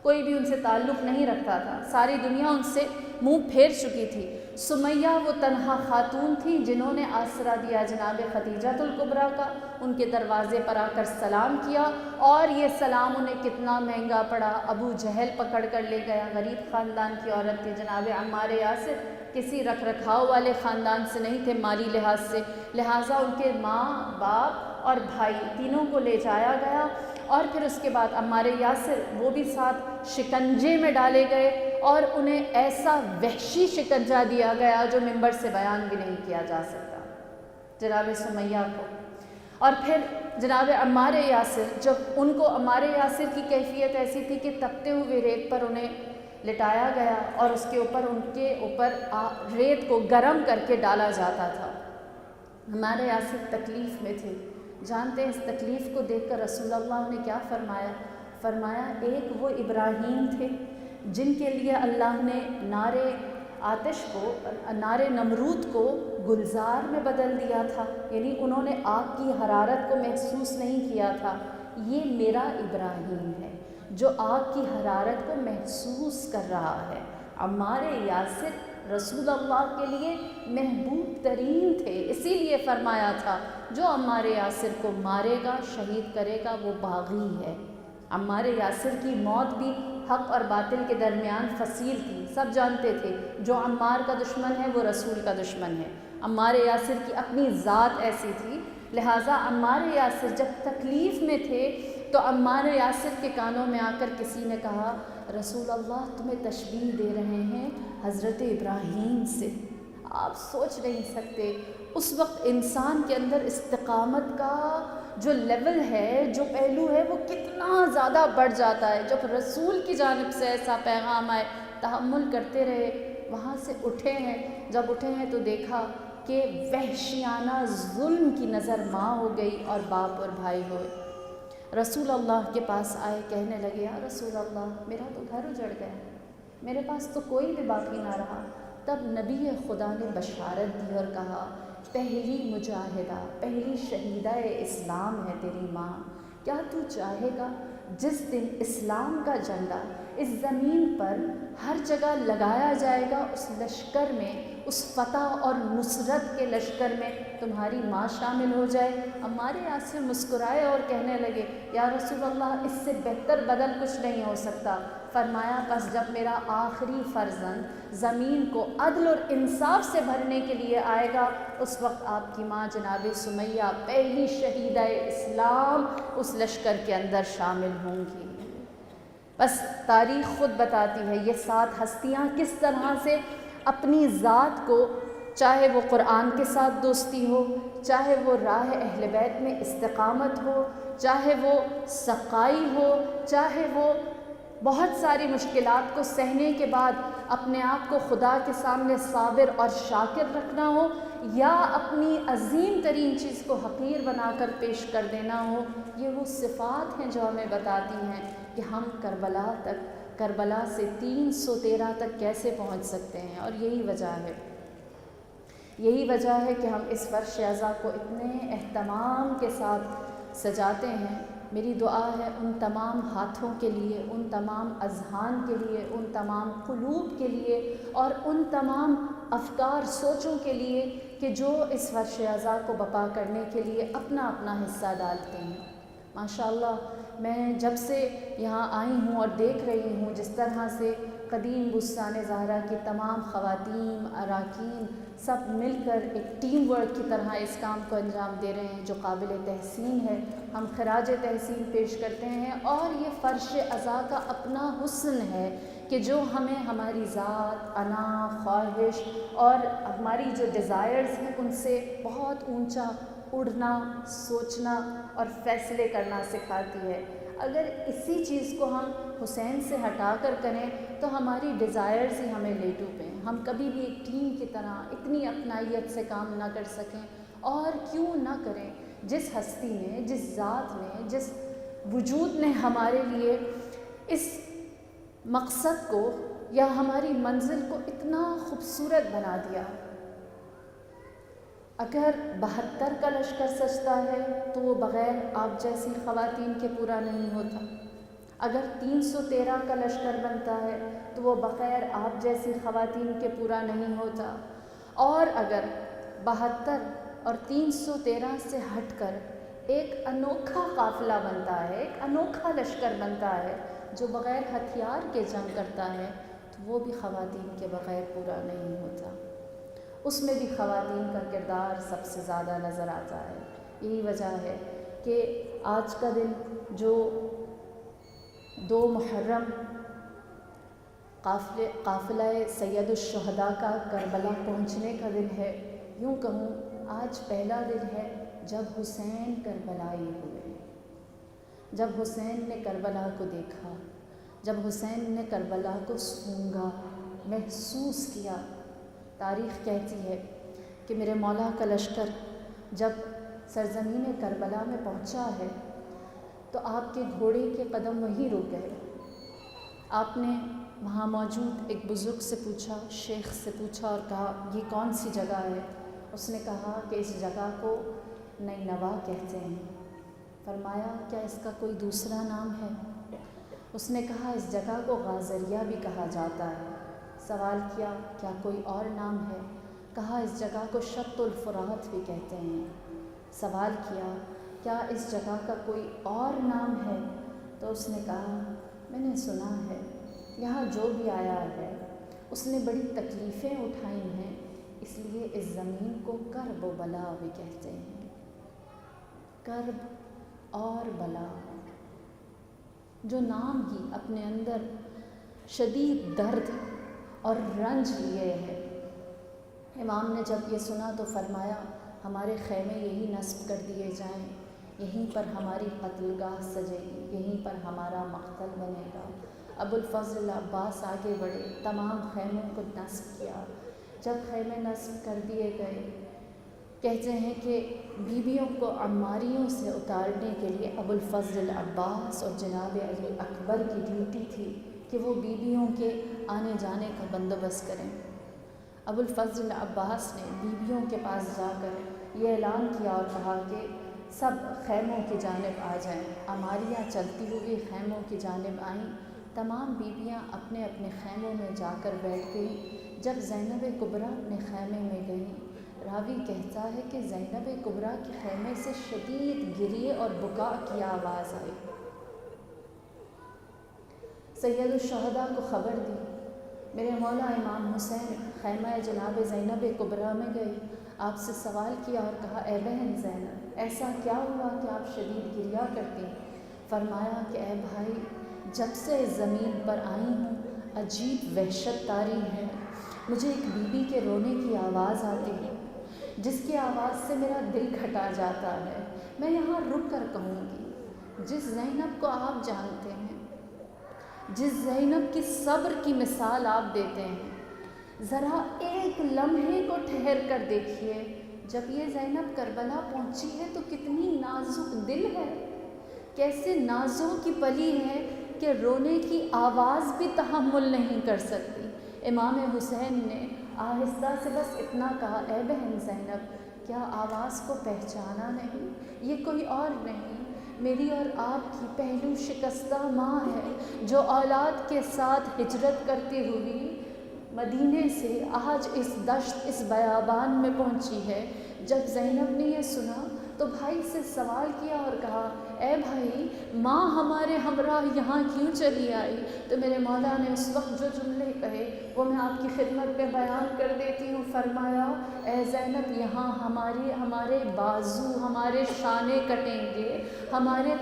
کوئی بھی ان سے تعلق نہیں رکھتا تھا، ساری دنیا ان سے منہ پھیر چکی تھی۔ سمیہ وہ تنہا خاتون تھی جنہوں نے آسرا دیا جناب خدیجۃ الکبریٰ کا، ان کے دروازے پر آ کر سلام کیا، اور یہ سلام انہیں کتنا مہنگا پڑا۔ ابو جہل پکڑ کر لے گیا، غریب خاندان کی عورت تھی جناب عمار یاسر، کسی رکھ رکھاؤ والے خاندان سے نہیں تھے مالی لحاظ سے، لہٰذا ان کے ماں باپ اور بھائی تینوں کو لے جایا گیا، اور پھر اس کے بعد عمار یاسر وہ بھی ساتھ شکنجے میں ڈالے گئے، اور انہیں ایسا وحشی شکنجہ دیا گیا جو منبر سے بیان بھی نہیں کیا جا سکتا جناب سمیہ کو۔ اور پھر جناب عمار یاسر، جب ان کو عمار یاسر کی کیفیت ایسی تھی کہ تپتے ہوئے ریت پر انہیں لٹایا گیا اور اس کے اوپر ریت کو گرم کر کے ڈالا جاتا تھا۔ عمار یاسر تکلیف میں تھے، جانتے ہیں اس تکلیف کو دیکھ کر رسول اللہ نے کیا فرمایا؟ فرمایا ایک وہ ابراہیم تھے جن کے لیے اللہ نے نار نمرود کو گلزار میں بدل دیا تھا، یعنی انہوں نے آگ کی حرارت کو محسوس نہیں کیا تھا۔ یہ میرا ابراہیم ہے جو آگ کی حرارت کو محسوس کر رہا ہے۔ عمار یاسر رسول اللہ کے لیے محبوب ترین تھے، اسی لیے فرمایا تھا جو عمار یاسر کو مارے گا، شہید کرے گا، وہ باغی ہے۔ عمار یاسر کی موت بھی حق اور باطل کے درمیان فصیل تھی، سب جانتے تھے جو عمار کا دشمن ہے وہ رسول کا دشمن ہے۔ عمار یاسر کی اپنی ذات ایسی تھی، لہٰذا عمار یاسر جب تکلیف میں تھے تو عمار یاسر کے کانوں میں آ کر کسی نے کہا رسول اللہ تمہیں تشبیہ دے رہے ہیں حضرت ابراہیم سے۔ آپ سوچ نہیں سکتے اس وقت انسان کے اندر استقامت کا جو لیول ہے، جو پہلو ہے، وہ کتنا زیادہ بڑھ جاتا ہے۔ جب رسول کی جانب سے ایسا پیغام آئے، تحمل کرتے رہے، وہاں سے اٹھے ہیں، جب اٹھے ہیں تو دیکھا کہ وحشیانہ ظلم کی نظر ماں ہو گئی اور باپ اور بھائی ہوئے۔ رسول اللہ کے پاس آئے، کہنے لگے یا رسول اللہ میرا تو گھر اجڑ گیا، میرے پاس تو کوئی بھی باقی نہ رہا۔ تب نبی خدا نے بشارت دی اور کہا پہلی مجاہدہ، پہلی شہیدہ اسلام ہے تیری ماں، کیا تو چاہے گا جس دن اسلام کا جھنڈا اس زمین پر ہر جگہ لگایا جائے گا، اس لشکر میں، اس فتح اور نصرت کے لشکر میں تمہاری ماں شامل ہو جائے؟ عمار یاسر مسکرائے اور کہنے لگے یا رسول اللہ اس سے بہتر بدل کچھ نہیں ہو سکتا۔ فرمایا بس جب میرا آخری فرزند زمین کو عدل اور انصاف سے بھرنے کے لیے آئے گا، اس وقت آپ کی ماں جناب سمیہ پہلی شہیدہ اسلام اس لشکر کے اندر شامل ہوں گی۔ بس تاریخ خود بتاتی ہے یہ 7 ہستیاں کس طرح سے اپنی ذات کو، چاہے وہ قرآن کے ساتھ دوستی ہو، چاہے وہ راہ اہل بیت میں استقامت ہو، چاہے وہ سقائی ہو، چاہے وہ بہت ساری مشکلات کو سہنے کے بعد اپنے آپ کو خدا کے سامنے صابر اور شاکر رکھنا ہو، یا اپنی عظیم ترین چیز کو حقیر بنا کر پیش کر دینا ہو، یہ وہ صفات ہیں جو ہمیں بتاتی ہیں کہ ہم کربلا سے 313 تک کیسے پہنچ سکتے ہیں۔ اور یہی وجہ ہے کہ ہم اس فرش اعضاء کو اتنے اہتمام کے ساتھ سجاتے ہیں۔ میری دعا ہے ان تمام ہاتھوں کے لیے، ان تمام اذہان کے لیے، ان تمام قلوب کے لیے، اور ان تمام افکار، سوچوں کے لیے کہ جو اس فرش اعضاء کو بپا کرنے کے لیے اپنا اپنا حصہ ڈالتے ہیں۔ ماشاءاللہ میں جب سے یہاں آئی ہوں اور دیکھ رہی ہوں جس طرح سے قدیم بستان زہرا کی تمام خواتین، اراکین سب مل کر ایک ٹیم ورک کی طرح اس کام کو انجام دے رہے ہیں جو قابل تحسین ہے، ہم خراج تحسین پیش کرتے ہیں۔ اور یہ فرش اعضاء کا اپنا حسن ہے کہ جو ہمیں ہماری ذات، انا، خواہش اور ہماری جو ڈیزائرز ہیں ان سے بہت اونچا اڑنا، سوچنا اور فیصلے کرنا سکھاتی ہے۔ اگر اسی چیز کو ہم حسین سے ہٹا کر کریں تو ہماری ڈیزائرز ہی ہمیں لے ڈوبیں، ہم کبھی بھی ایک ٹیم کی طرح اتنی اپنائیت سے کام نہ کر سکیں۔ اور کیوں نہ کریں؟ جس ہستی نے، جس ذات نے، جس وجود نے ہمارے لیے اس مقصد کو یا ہماری منزل کو اتنا خوبصورت بنا دیا۔ اگر 72 کا لشکر سجتا ہے تو وہ بغیر آپ جیسی خواتین کے پورا نہیں ہوتا۔ اگر 313 کا لشکر بنتا ہے تو وہ بغیر آپ جیسی خواتین کے پورا نہیں ہوتا۔ اور اگر 72 اور 313 سے ہٹ کر ایک انوکھا قافلہ بنتا ہے، ایک انوکھا لشکر بنتا ہے جو بغیر ہتھیار کے جنگ کرتا ہے، تو وہ بھی خواتین کے بغیر پورا نہیں ہوتا۔ اس میں بھی خواتین کا کردار سب سے زیادہ نظر آتا ہے۔ یہی وجہ ہے کہ آج کا دن جو 2 محرم قافلہ سید الشہداء کا کربلا پہنچنے کا دن ہے، یوں کہوں آج پہلا دن ہے جب حسین کربلائی ہوئے، جب حسین نے کربلا کو دیکھا، جب حسین نے کربلا کو سونگا، محسوس کیا۔ تاریخ کہتی ہے کہ میرے مولا کا لشکر جب سرزمین کربلا میں پہنچا ہے تو آپ کے گھوڑے کے قدم وہیں رک گئے۔ آپ نے وہاں موجود ایک بزرگ سے پوچھا، شیخ سے پوچھا اور کہا یہ کون سی جگہ ہے؟ اس نے کہا کہ اس جگہ کو نینوا کہتے ہیں۔ فرمایا کیا اس کا کوئی دوسرا نام ہے؟ اس نے کہا اس جگہ کو غازریہ بھی کہا جاتا ہے۔ سوال کیا کیا کوئی اور نام ہے؟ کہا اس جگہ کو شط الفرات بھی کہتے ہیں۔ سوال کیا کیا اس جگہ کا کوئی اور نام ہے؟ تو اس نے کہا میں نے سنا ہے یہاں جو بھی آیا ہے اس نے بڑی تکلیفیں اٹھائی ہیں، اس لیے اس زمین کو کرب و بلا بھی کہتے ہیں۔ کرب اور بلا، جو نام ہی اپنے اندر شدید درد اور رنج لیے ہے۔ امام نے جب یہ سنا تو فرمایا ہمارے خیمے یہی نصب کر دیے جائیں، یہیں پر ہماری قتل گاہ سجے گی، یہیں پر ہمارا مقتل بنے گا۔ ابو الفضل عباس آگے بڑھے، تمام خیموں کو نصب کیا۔ جب خیمے نصب کر دیے گئے، کہتے ہیں کہ بیویوں کو عماریوں سے اتارنے کے لیے ابو الفضل عباس اور جناب علی اکبر کی ڈیوٹی تھی کہ وہ بیویوں کے آنے جانے کا بندوبست کریں۔ ابو الفضل عباس نے بیویوں کے پاس جا کر یہ اعلان کیا اور کہا کہ سب خیموں کی جانب آ جائیں۔ عماریاں چلتی ہوئی خیموں کی جانب آئیں، تمام بیویاں اپنے اپنے خیموں میں جا کر بیٹھ گئیں۔ جب زینب کبریٰ اپنے خیمے میں گئیں، راوی کہتا ہے کہ زینب کبریٰ کے خیمے سے شدید گریے اور بکا کی آواز آئی۔ سید الشہداء کو خبر دی، میرے مولا امام حسین خیمہ جناب زینب کبریٰ میں گئے، آپ سے سوال کیا اور کہا اے بہن زینب ایسا کیا ہوا کہ آپ شدید گریہ کرتی؟ فرمایا کہ اے بھائی جب سے اس زمین پر آئی ہوں عجیب وحشت طاری ہے، مجھے ایک بیوی کے رونے کی آواز آتی ہے جس کی آواز سے میرا دل گھٹا جاتا ہے۔ میں یہاں رک کر کہوں گی جس زینب کو آپ جانتے ہیں، جس زینب کی صبر کی مثال آپ دیتے ہیں، ذرا ایک لمحے کو ٹھہر کر دیکھیے، جب یہ زینب کربلا پہنچی ہے تو کتنی نازک دل ہے، کیسے نازوں کی پلی ہے کہ رونے کی آواز بھی تحمل نہیں کر سکتی۔ امام حسین نے آہستہ سے بس اتنا کہا اے بہن زینب کیا آواز کو پہچانا نہیں؟ یہ کوئی اور نہیں، میری اور آپ کی پہلو شکستہ ماں ہے جو اولاد کے ساتھ ہجرت کرتی ہوئی مدینے سے آج اس دشت اس بیابان میں پہنچی ہے۔ جب زینب نے یہ سنا تو بھائی سے سوال کیا اور کہا اے بھائی ماں ہمارے ہمراہ یہاں کیوں چلی آئی؟ تو میرے مولا نے اس وقت جو جملے کہے وہ میں آپ کی خدمت میں بیان کر دیتی ہوں۔ فرمایا اے زینب یہاں ہمارے بازو ہمارے شانے کٹیں گے، ہمارے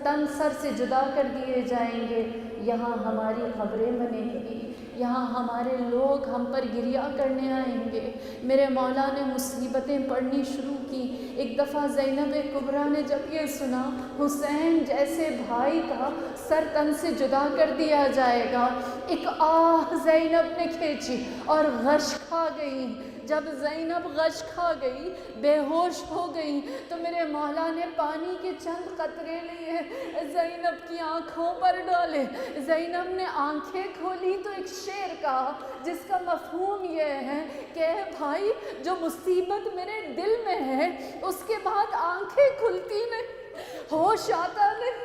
تن سر سے جدا کر دیے جائیں گے، یہاں ہماری قبریں بنیں گی، یہاں ہمارے لوگ ہم پر گریہ کرنے آئیں گے۔ میرے مولا نے مصیبتیں پڑھنی شروع کی۔ ایک دفعہ زینب کبریٰ نے جب یہ سنا حسین جیسے بھائی کا سر تن سے جدا کر دیا جائے گا، ایک آہ زینب نے کھینچی اور غش کھا گئی۔ جب زینب غش کھا گئی، بے ہوش ہو گئی، تو میرے مولا نے پانی کے چند قطرے لیے زینب کی آنکھوں پر ڈالے۔ زینب نے آنکھیں کھولی تو ایک شعر کہا جس کا مفہوم یہ ہے کہ اے بھائی، جو مصیبت میرے دل میں ہے اس کے بعد آنکھیں کھلتی نہیں، ہوش آتا نہیں،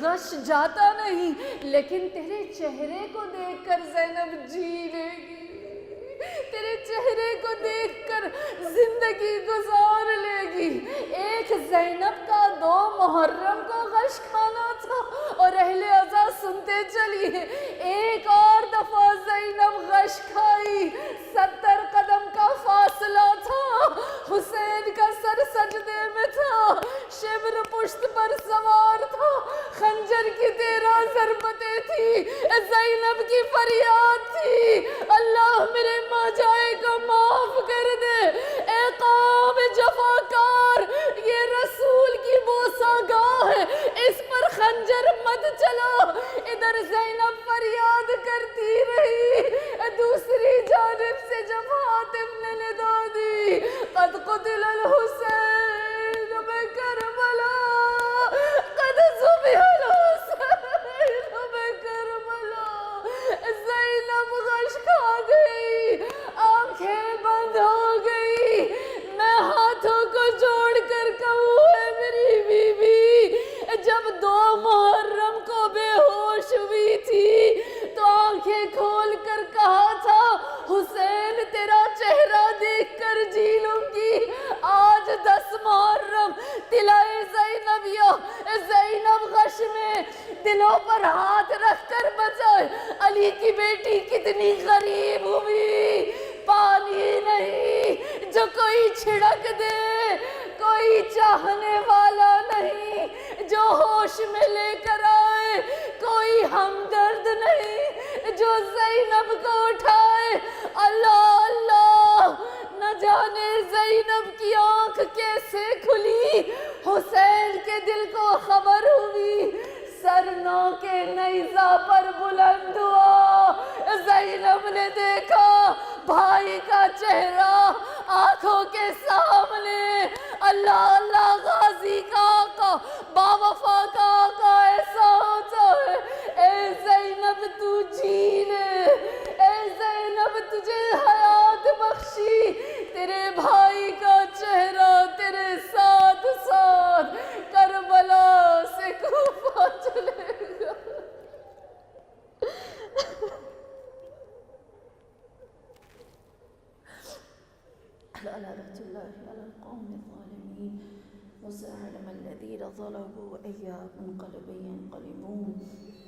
غش جاتا نہیں، لیکن تیرے چہرے کو دیکھ کر زینب جی لے گی، تیرے چہرے کو دیکھ کر زندگی گزار لے گی۔ ایک زینب کا 2 محرم کو غش کھانا تھا اور اہل عزا سنتے چلیے، ایک اور دفعہ زینب غش کھائی، 70 قدم کا فاصلہ تھا، حسین کا سر سجدے میں تھا، شبر پشت پر سوار تھا، خنجر کی 13 ضربتیں تھی، زینب کی فریاد تھی، اللہ میرے ماجائے کو معاف کر دے، اے قوم جفاکار، یہ رسول کی بوسہ گاہ ہے، اس پر خنجر مت چلا۔ ادھر زینب فریاد کرتی رہی، دوسری جانب سے جب حاتم نے ندا دی قد قتل الحسین بکربلا، قد ذبح الحسین بکربلا، زینب غش کھا گئی، آنکھیں بند ہو گئی۔ میں ہاتھوں کو جوڑ کر کہوں ہے میری بیوی، جب 2 محرم کو بے ہوش ہوئی تھی تو آنکھیں کھول کر کہا تھا حسین تیرا چہرہ دیکھ کر جی لوں گی۔ آج 10 محرم طلعِ زینبیہ، زینب غش میں دلوں پر ہاتھ رکھ کر بچائے، علی کی بیٹی کتنی غریب ہوئی، پانی نہیں جو کوئی چھڑک دے، کوئی چاہنے والا نہیں جو ہوش میں لے کر آئے، کوئی ہمدرد نہیں جو زینب کو اٹھائے۔ اللہ اللہ، نہ جانے زینب کی آنکھ کیسے کھلی، حسین کے دل کو خبر ہوئی، سر نو کے نیزہ پر بلند ہوا، زینب نے دیکھا بھائی کا چہرہ آنکھوں کے سامنے، اللہ اللہ، غازی کا آقا، باوفا کا آقا ایسا ہوتا ہے۔ اے زینب تو جی لے، اے زینب تجھے حیات بخشی، تیرے بھائی کا چہرہ تیرے ساتھ ساتھ کربلا سے کوفہ چلے گا۔ لعنة الله على القوم الظالمين وسيعلم الذين ظلموا أي منقلب ينقلبون